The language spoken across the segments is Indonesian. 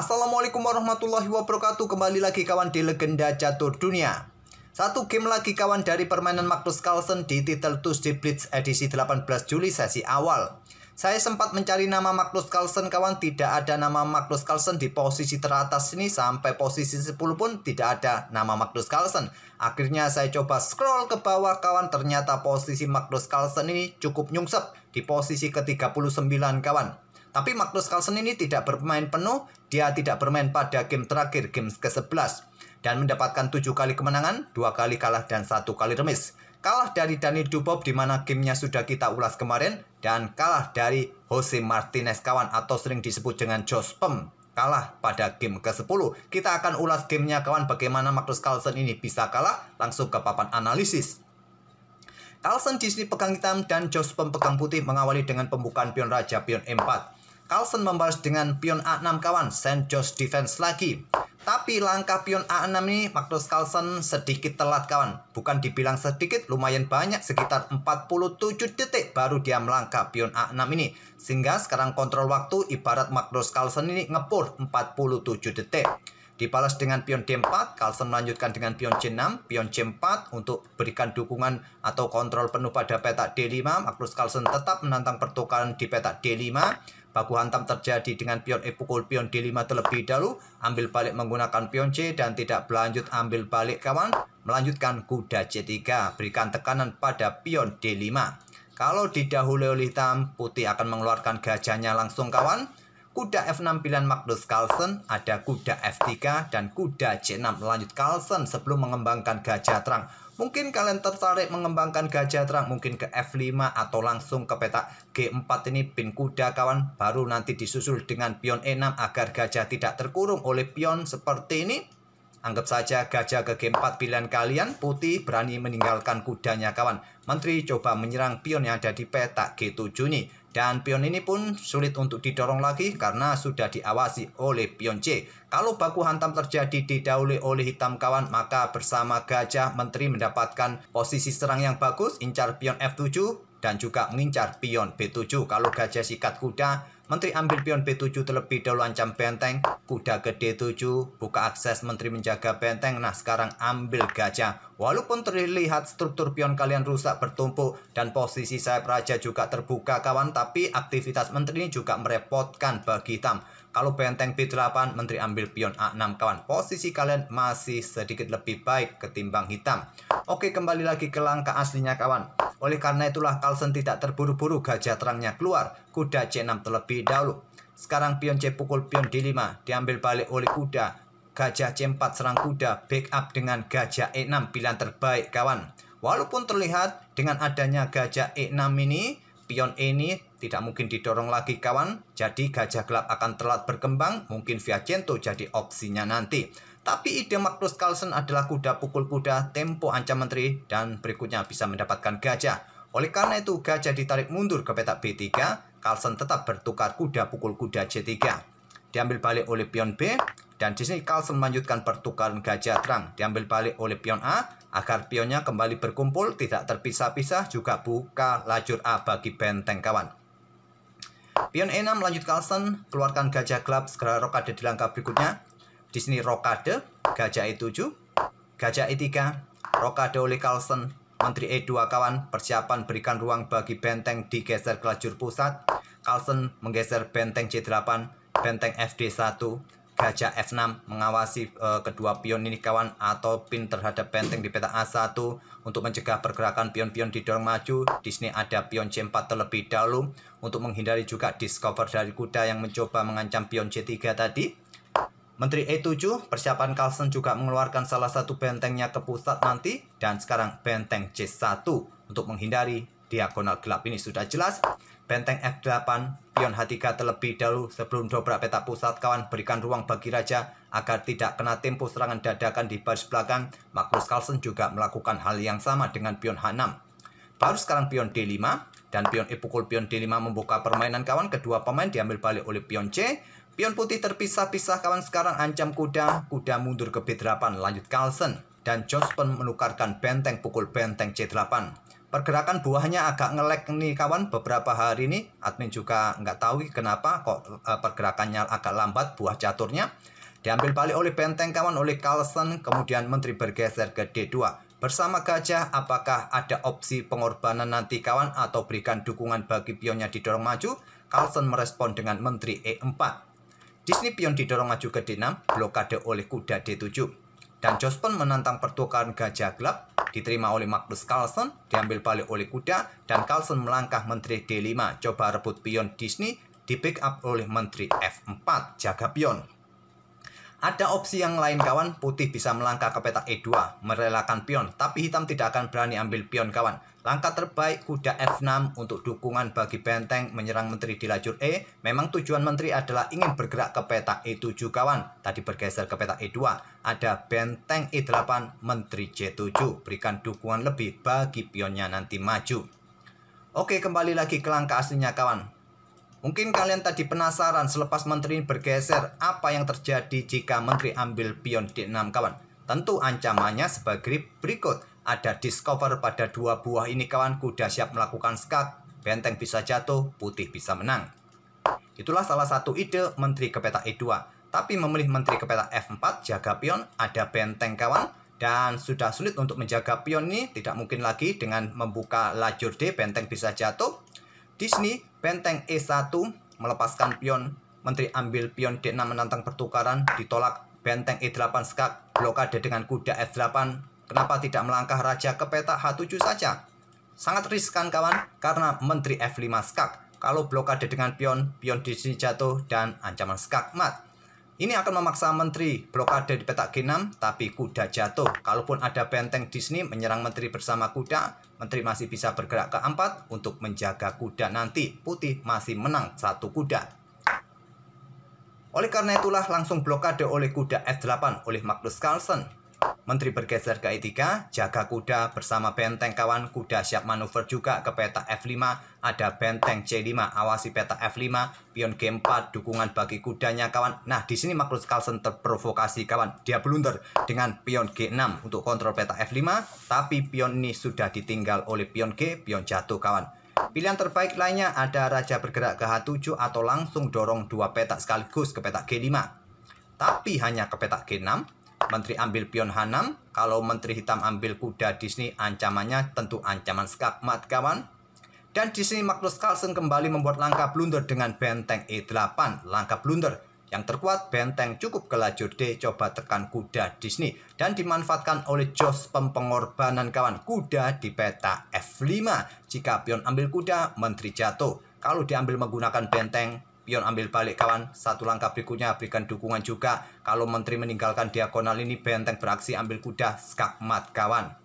Assalamualaikum warahmatullahi wabarakatuh. Kembali lagi kawan di Legenda Catur Dunia. Satu game lagi kawan dari permainan Magnus Carlsen di Title Tuesday Blitz edisi 18 Juli sesi awal. Saya sempat mencari nama Magnus Carlsen kawan, tidak ada nama Magnus Carlsen di posisi teratas ini, sampai posisi 10 pun tidak ada nama Magnus Carlsen. Akhirnya saya coba scroll ke bawah kawan, ternyata posisi Magnus Carlsen ini cukup nyungsep di posisi ke-39 kawan. Tapi Magnus Carlsen ini tidak bermain penuh, dia tidak bermain pada game terakhir, game ke-11. Dan mendapatkan 7 kali kemenangan, 2 kali kalah, dan 1 kali remis. Kalah dari Dani Dubov di mana gamenya sudah kita ulas kemarin. Dan kalah dari Jose Martinez kawan, atau sering disebut dengan Josh Pem. Kalah pada game ke-10. Kita akan ulas gamenya kawan, bagaimana Magnus Carlsen ini bisa kalah. Langsung ke papan analisis. Carlsen di sini pegang hitam dan Josh Pem pegang putih, mengawali dengan pembukaan pion raja, pion E4. Carlsen membalas dengan pion A6 kawan, St. George defense lagi. Tapi langkah pion A6 ini Magnus Carlsen sedikit telat kawan. Bukan dibilang sedikit, lumayan banyak, sekitar 47 detik baru dia melangkah pion A6 ini. Sehingga sekarang kontrol waktu ibarat Magnus Carlsen ini ngepur 47 detik. Dibalas dengan pion D4, Carlsen melanjutkan dengan pion C6, pion C4 untuk berikan dukungan atau kontrol penuh pada petak D5. Magnus Carlsen tetap menantang pertukaran di petak D5. Baku hantam terjadi dengan pion E pukul pion D5 terlebih dahulu. Ambil balik menggunakan pion C dan tidak berlanjut ambil balik kawan. Melanjutkan kuda C3. Berikan tekanan pada pion D5. Kalau didahului oleh hitam, putih akan mengeluarkan gajahnya langsung kawan. Kuda F6 pilihan Magnus Carlsen, ada kuda F3 dan kuda C6 melanjut Carlsen sebelum mengembangkan gajah terang. Mungkin kalian tertarik mengembangkan gajah terang, mungkin ke F5 atau langsung ke petak G4 ini pin kuda kawan. Baru nanti disusul dengan pion E6 agar gajah tidak terkurung oleh pion seperti ini. Anggap saja gajah ke G4 pilihan kalian, putih berani meninggalkan kudanya kawan. Menteri coba menyerang pion yang ada di petak G7 ini. Dan pion ini pun sulit untuk didorong lagi karena sudah diawasi oleh pion C. Kalau baku hantam terjadi didahului oleh hitam kawan, maka bersama gajah menteri mendapatkan posisi serang yang bagus, incar pion F7 dan juga mengincar pion B7. Kalau gajah sikat kuda, menteri ambil pion B7 terlebih dahulu, ancam benteng, kuda ke D7, buka akses, menteri menjaga benteng. Nah sekarang ambil gajah. Walaupun terlihat struktur pion kalian rusak bertumpuk dan posisi sayap raja juga terbuka kawan, tapi aktivitas menteri ini juga merepotkan bagi hitam. Kalau benteng B8, menteri ambil pion A6 kawan. Posisi kalian masih sedikit lebih baik ketimbang hitam. Oke, kembali lagi ke langkah aslinya kawan. Oleh karena itulah Carlsen tidak terburu-buru, gajah terangnya keluar. Kuda C6 terlebih dahulu. Sekarang pion C pukul pion D5. Diambil balik oleh kuda. Gajah C4 serang kuda. Backup dengan gajah E6. Pilihan terbaik kawan. Walaupun terlihat dengan adanya gajah E6 ini, pion E ini tidak mungkin didorong lagi kawan. Jadi gajah gelap akan telat berkembang. Mungkin Viajento jadi opsinya nanti. Tapi ide Magnus Carlsen adalah kuda pukul kuda, tempo ancam menteri, dan berikutnya bisa mendapatkan gajah. Oleh karena itu gajah ditarik mundur ke petak B3, Carlsen tetap bertukar kuda pukul kuda C3. Diambil balik oleh pion B, dan di sini Carlsen melanjutkan pertukaran gajah terang. Diambil balik oleh pion A, agar pionnya kembali berkumpul, tidak terpisah-pisah, juga buka lajur A bagi benteng kawan. Pion E6 lanjut Carlsen, keluarkan gajah gelap, segera rokade di langkah berikutnya. Di sini rokade, gajah E7, gajah E3, rokade oleh Carlsen, menteri E2 kawan, persiapan berikan ruang bagi benteng digeser ke lajur pusat. Carlsen menggeser benteng C8, benteng FD1, gajah F6 mengawasi kedua pion ini kawan, atau pin terhadap benteng di petak A1 untuk mencegah pergerakan pion-pion didorong maju. Di sini ada pion C4 terlebih dahulu untuk menghindari juga discover dari kuda yang mencoba mengancam pion C3 tadi. Menteri E7, persiapan Carlsen juga mengeluarkan salah satu bentengnya ke pusat nanti. Dan sekarang benteng C1 untuk menghindari diagonal gelap ini sudah jelas. Benteng F8, pion H3 terlebih dahulu sebelum dobrak petak pusat kawan. Berikan ruang bagi raja agar tidak kena tempo serangan dadakan di baris belakang. Magnus Carlsen juga melakukan hal yang sama dengan pion H6. Baru sekarang pion D5 dan pion E pukul pion D5 membuka permainan kawan. Kedua pemain diambil balik oleh pion C. Pion putih terpisah-pisah kawan, sekarang ancam kuda. Kuda mundur ke B8, lanjut Carlsen. Dan Josh Pem menukarkan benteng pukul benteng C8. Pergerakan buahnya agak nge-lag nih kawan beberapa hari ini. Admin juga nggak tahu kenapa kok pergerakannya agak lambat buah caturnya. Diambil balik oleh benteng kawan oleh Carlsen. Kemudian menteri bergeser ke D2. Bersama gajah, apakah ada opsi pengorbanan nanti kawan atau berikan dukungan bagi pionnya didorong maju? Carlsen merespon dengan menteri E4. Disney pion didorong maju ke D6, blokade oleh kuda D7. Dan Jospin menantang pertukaran gajah gelap, diterima oleh Magnus Carlsen, diambil balik oleh kuda, dan Carlsen melangkah menteri D5, coba rebut pion Disney, di pick up oleh menteri F4, jaga pion. Ada opsi yang lain kawan, putih bisa melangkah ke petak E2, merelakan pion, tapi hitam tidak akan berani ambil pion kawan. Langkah terbaik kuda F6 untuk dukungan bagi benteng menyerang menteri di lajur E. Memang tujuan menteri adalah ingin bergerak ke petak E7 kawan. Tadi bergeser ke petak E2, ada benteng E8, menteri C7. Berikan dukungan lebih bagi pionnya nanti maju. Oke, kembali lagi ke langkah aslinya kawan. Mungkin kalian tadi penasaran selepas menteri bergeser, apa yang terjadi jika menteri ambil pion D6 kawan? Tentu ancamannya sebagai berikut. Ada discover pada dua buah ini kawan, kuda siap melakukan skak, benteng bisa jatuh, putih bisa menang. Itulah salah satu ide menteri ke petak E2. Tapi memilih menteri ke petak F4, jaga pion, ada benteng kawan. Dan sudah sulit untuk menjaga pion ini, tidak mungkin lagi dengan membuka lajur D, benteng bisa jatuh. Disney, benteng E1, melepaskan pion, menteri ambil pion D6 menantang pertukaran, ditolak, benteng E8 skak, blokade dengan kuda F8. Kenapa tidak melangkah raja ke petak H7 saja? Sangat riskan kawan, karena menteri F5 skak. Kalau blokade dengan pion, pion Disney jatuh, dan ancaman skak mat. Ini akan memaksa menteri blokade di petak G6, tapi kuda jatuh. Kalaupun ada benteng Disney menyerang menteri bersama kuda, menteri masih bisa bergerak ke 4 untuk menjaga kuda nanti. Putih masih menang satu kuda. Oleh karena itulah langsung blokade oleh kuda F8 oleh Magnus Carlsen. Menteri bergeser ke E3, jaga kuda bersama benteng kawan, kuda siap manuver juga ke petak F5, ada benteng C5, awasi petak F5, pion G4, dukungan bagi kudanya kawan. Nah, di sini Magnus Carlsen terprovokasi kawan, dia blunder dengan pion G6 untuk kontrol petak F5, tapi pion ini sudah ditinggal oleh pion G, pion jatuh kawan. Pilihan terbaik lainnya ada raja bergerak ke H7 atau langsung dorong dua petak sekaligus ke petak G5. Tapi hanya ke petak G6. Menteri ambil pion H6, kalau menteri hitam ambil kuda Disney, ancamannya tentu ancaman skak mat kawan. Dan di sini Magnus Carlsen kembali membuat langkah blunder dengan benteng E8, langkah blunder. Yang terkuat benteng cukup ke lajur D, coba tekan kuda Disney. Dan dimanfaatkan oleh Jospin pengorbanan kawan, kuda di petak F5. Jika pion ambil kuda, menteri jatuh. Kalau diambil menggunakan benteng, pion ambil balik kawan, satu langkah berikutnya berikan dukungan juga. Kalau menteri meninggalkan diagonal ini, benteng beraksi ambil kuda, skak mat kawan.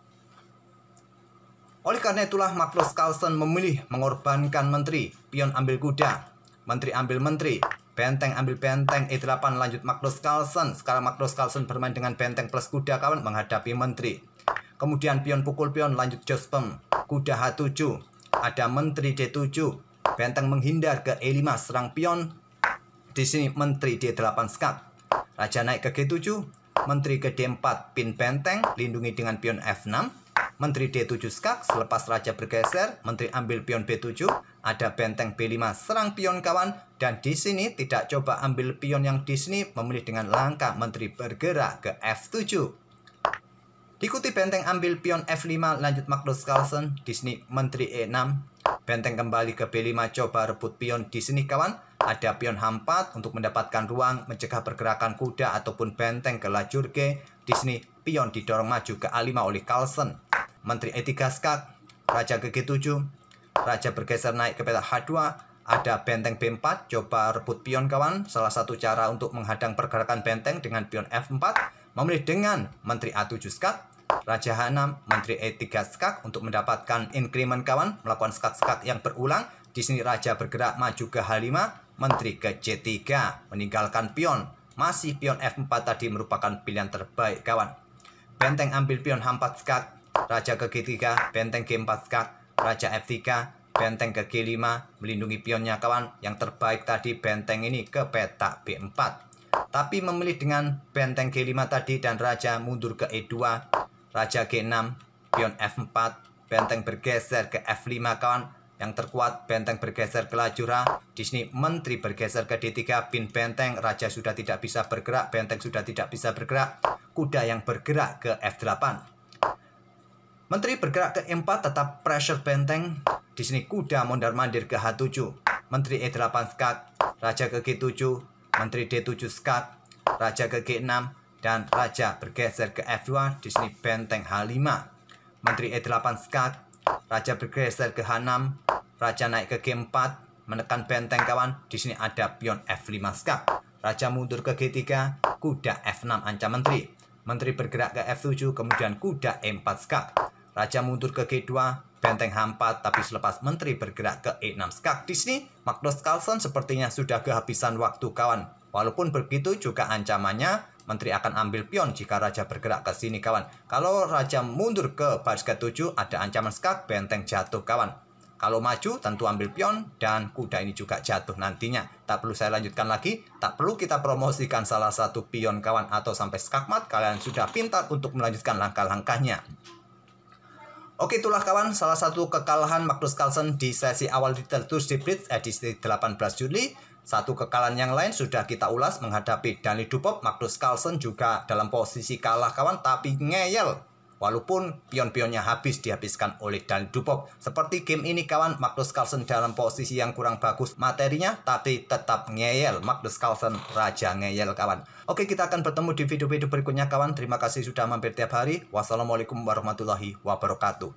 Oleh karena itulah Magnus Carlsen memilih mengorbankan menteri, pion ambil kuda, menteri ambil menteri, benteng ambil benteng, E8 lanjut Magnus Carlsen. Sekarang Magnus Carlsen bermain dengan benteng plus kuda kawan menghadapi menteri. Kemudian pion pukul pion lanjut Jospin, kuda H7, ada menteri D7. Benteng menghindar ke E5, serang pion. Di sini menteri D8 skak. Raja naik ke G7, menteri ke D4 pin benteng, lindungi dengan pion F6. Menteri D7 skak, selepas raja bergeser, menteri ambil pion B7, ada benteng B5 serang pion kawan. Dan di sini tidak coba ambil pion yang Disney, memilih dengan langkah menteri bergerak ke F7. Diikuti benteng ambil pion F5 lanjut Magnus Carlsen, Disney menteri E6. Benteng kembali ke B5, coba rebut pion di sini kawan. Ada pion H4 untuk mendapatkan ruang mencegah pergerakan kuda ataupun benteng ke lajur G. Di sini pion didorong maju ke A5 oleh Carlsen. Menteri E3 skak, raja ke G7. Raja bergeser naik ke petak H2. Ada benteng B4, coba rebut pion kawan. Salah satu cara untuk menghadang pergerakan benteng dengan pion F4, memilih dengan menteri A7 skak. Raja H6, menteri E3 skak untuk mendapatkan increment kawan, melakukan skak-skak yang berulang. Di sini raja bergerak maju ke H5, menteri ke C3, meninggalkan pion. Masih pion F4 tadi merupakan pilihan terbaik kawan. Benteng ambil pion H4 skak, raja ke G3, benteng G4 skak, raja F3, benteng ke G5, melindungi pionnya kawan. Yang terbaik tadi benteng ini ke petak B4. Tapi memilih dengan benteng G5 tadi dan raja mundur ke E2, raja G6, pion F4, benteng bergeser ke F5 kawan. Yang terkuat benteng bergeser ke lajura. Di sini menteri bergeser ke D3, pin benteng, raja sudah tidak bisa bergerak, benteng sudah tidak bisa bergerak. Kuda yang bergerak ke F8. Menteri bergerak ke E4, tetap pressure benteng. Di sini kuda mondar-mandir ke H7. Menteri E8 skak, raja ke G7, menteri D7 skak, raja ke G6, dan raja bergeser ke F2. Di sini benteng H5. Menteri E8 skak, raja bergeser ke H6, raja naik ke G4, menekan benteng kawan. Di sini ada pion F5 skak. Raja mundur ke G3, kuda F6 ancam menteri. Menteri bergerak ke F7, kemudian kuda E4 skak. Raja mundur ke G2, benteng H4, tapi selepas menteri bergerak ke E6 skak. Di sini Magnus Carlsen sepertinya sudah kehabisan waktu kawan. Walaupun begitu juga ancamannya, menteri akan ambil pion jika raja bergerak ke sini kawan. Kalau raja mundur ke baris ke-7, ada ancaman skak, benteng jatuh kawan. Kalau maju tentu ambil pion dan kuda ini juga jatuh nantinya. Tak perlu saya lanjutkan lagi, tak perlu kita promosikan salah satu pion kawan atau sampai skakmat. Kalian sudah pintar untuk melanjutkan langkah-langkahnya. Oke, itulah kawan salah satu kekalahan Magnus Carlsen di sesi awal di Tuesday Blitz edisi 18 Juli. Satu kekalahan yang lain sudah kita ulas menghadapi Daniel Dubov. Magnus Carlsen juga dalam posisi kalah kawan, tapi ngeyel. Walaupun pion-pionnya dihabiskan oleh Daniel Dubov. Seperti game ini kawan, Magnus Carlsen dalam posisi yang kurang bagus materinya, tapi tetap ngeyel. Magnus Carlsen raja ngeyel kawan. Oke, kita akan bertemu di video-video berikutnya kawan. Terima kasih sudah mampir tiap hari. Wassalamualaikum warahmatullahi wabarakatuh.